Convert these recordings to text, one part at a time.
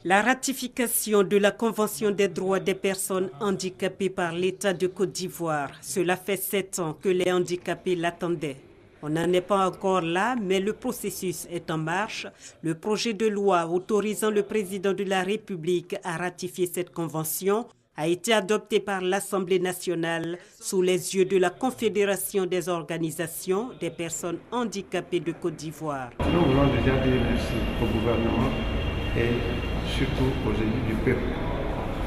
La ratification de la Convention des droits des personnes handicapées par l'État de Côte d'Ivoire, cela fait 7 ans que les handicapés l'attendaient. On n'en est pas encore là, mais le processus est en marche. Le projet de loi autorisant le président de la République à ratifier cette convention a été adopté par l'Assemblée nationale sous les yeux de la Confédération des organisations des personnes handicapées de Côte d'Ivoire. Nous voulons déjà dire merci au gouvernement et surtout aux élus du peuple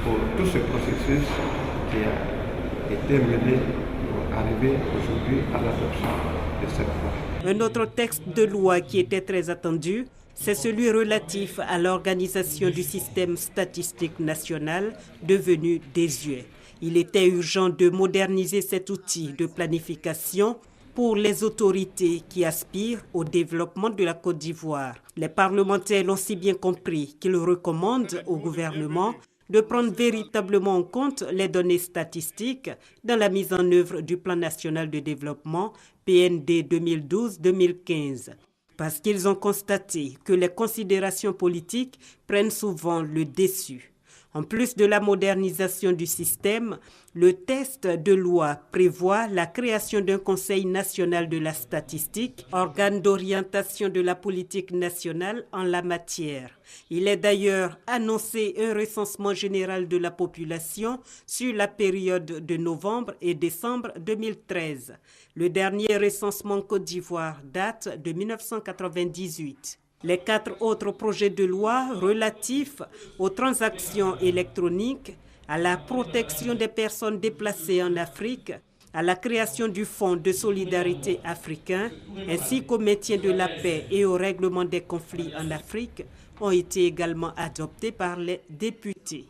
pour tout ce processus qui a été mené pour arriver aujourd'hui à l'adoption de cette loi. Un autre texte de loi qui était très attendu, c'est celui relatif à l'organisation du système statistique national devenu désuet. Il était urgent de moderniser cet outil de planification pour les autorités qui aspirent au développement de la Côte d'Ivoire. Les parlementaires l'ont si bien compris qu'ils recommandent au gouvernement de prendre véritablement en compte les données statistiques dans la mise en œuvre du Plan national de développement PND 2012-2015. Parce qu'ils ont constaté que les considérations politiques prennent souvent le dessus. En plus de la modernisation du système, le texte de loi prévoit la création d'un Conseil national de la statistique, organe d'orientation de la politique nationale en la matière. Il est d'ailleurs annoncé un recensement général de la population sur la période de novembre et décembre 2013. Le dernier recensement en Côte d'Ivoire date de 1998. Les 4 autres projets de loi relatifs aux transactions électroniques, à la protection des personnes déplacées en Afrique, à la création du Fonds de solidarité africain, ainsi qu'au maintien de la paix et au règlement des conflits en Afrique, ont été également adoptés par les députés.